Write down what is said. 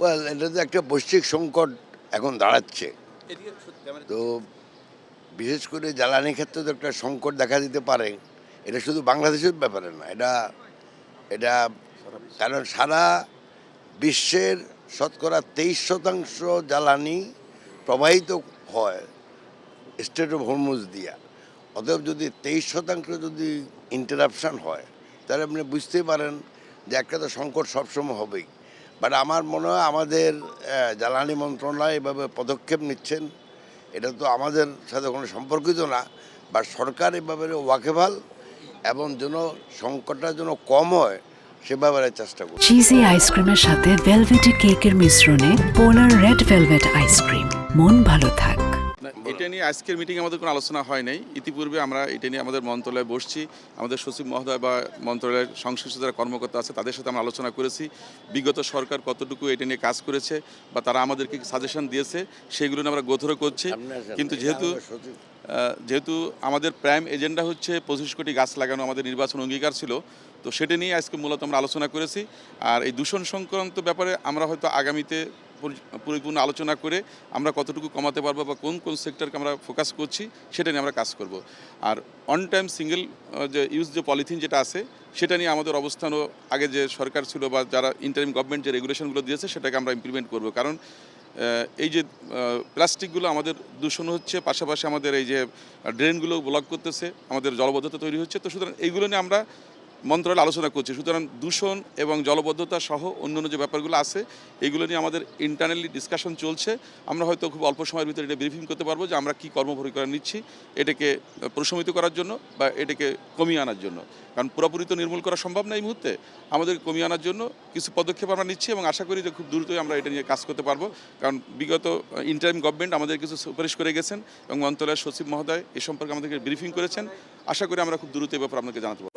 Well, এটা তো একটা বৈশ্বিক সংকট এখন দাঁড়াচ্ছে। তো বিশেষ করে জ্বালানি ক্ষেত্রে তো একটা সংকট দেখা দিতে পারে। এটা শুধু বাংলাদেশের ব্যাপারে না, এটা এটা কারণ সারা বিশ্বের শতকরা 23% জ্বালানি প্রবাহিত হয় স্ট্রেট অফ হরমুজ দিয়া। অতএব যদি 23% যদি ইন্টারাপশান হয়, তাহলে আপনি বুঝতেই পারেন যে একটা তো সংকট সবসময় হবেই। বাট আমার মনে হয় আমাদের জ্বালানি মন্ত্রণালয় এভাবে পদক্ষেপ নিচ্ছেন, এটা তো আমাদের সাথে কোনো সম্পর্কিত না, বা সরকার এ ব্যাপারে ওয়াকিবহাল এবং যেন সংকটটা যেন কম হয় সে ব্যাপারে চেষ্টা করছে। চিজি আইসক্রিমের সাথে ভেলভেটি কেকের মিশ্রণে পোলার রেড ভেলভেট আইসক্রিম, মন ভালো থাক। না, এটা নিয়ে আজকের মিটিং আমাদের কোনো আলোচনা হয় নাই। ইতিপূর্বে আমরা এটা নিয়ে আমাদের মন্ত্রণালয়ে বসছি, আমাদের সচিব মহোদয় বা মন্ত্রণালয়ের সংশ্লিষ্ট যারা কর্মকর্তা আছে তাদের সাথে আমরা আলোচনা করেছি বিগত সরকার কতটুকু এটা নিয়ে কাজ করেছে বা তারা আমাদেরকে সাজেশন দিয়েছে সেগুলো নিয়ে আমরা গোথরো করছি। কিন্তু যেহেতু আমাদের প্রাইম এজেন্ডা হচ্ছে 25 কোটি গাছ লাগানো আমাদের নির্বাচন অঙ্গীকার ছিল, তো সেটা নিয়ে আজকে মূলত আমরা আলোচনা করেছি। আর এই দূষণ সংক্রান্ত ব্যাপারে আমরা হয়তো আগামীতে পরিপূর্ণ আলোচনা করে আমরা কতটুকু কমাতে পারবো বা কোন কোন সেক্টরকে আমরা ফোকাস করছি সেটা নিয়ে আমরা কাজ করব। আর অন টাইম সিঙ্গেল যে ইউজ যে পলিথিন যেটা আছে সেটা নিয়ে আমাদের অবস্থানও আগে যে সরকার ছিল বা যারা ইন্টারিম গভর্নমেন্ট যে রেগুলেশনগুলো দিয়েছে সেটাকে আমরা ইমপ্লিমেন্ট করব। কারণ এই যে প্লাস্টিকগুলো আমাদের দূষণ হচ্ছে, পাশাপাশি আমাদের এই যে ড্রেনগুলো ব্লক করতেছে, আমাদের জলবদ্ধতা তৈরি হচ্ছে। তো সুতরাং এইগুলো নিয়ে আমরা মন্ত্রণালয় আলোচনা করছি। সুতরাং দূষণ এবং জলবদ্ধতা সহ অন্যান্য যে ব্যাপারগুলো আছে এগুলো নিয়ে আমাদের ইন্টারনালি ডিসকাশন চলছে। আমরা হয়তো খুব অল্প সময়ের ভিতরে এটা ব্রিফিং করতে পারবো যে আমরা কী কর্মপরিকল্পনা নিচ্ছি এটাকে প্রশমিত করার জন্য বা এটাকে কমিয়ে আনার জন্য। কারণ পুরোপুরি তো নির্মূল করা সম্ভব না এই মুহূর্তে, আমাদের কমিয়ে আনার জন্য কিছু পদক্ষেপ আমরা নিচ্ছি এবং আশা করি যে খুব দ্রুতই আমরা এটা নিয়ে কাজ করতে পারবো। কারণ বিগত ইন্টারিম গভর্নমেন্ট আমাদের কিছু সুপারিশ করে গেছেন এবং মন্ত্রণালয়ের সচিব মহোদয় এ সম্পর্কে আমাদেরকে ব্রিফিং করেছেন। আশা করি আমরা খুব দ্রুত এই ব্যাপারে আপনাকে জানাতে পারবো।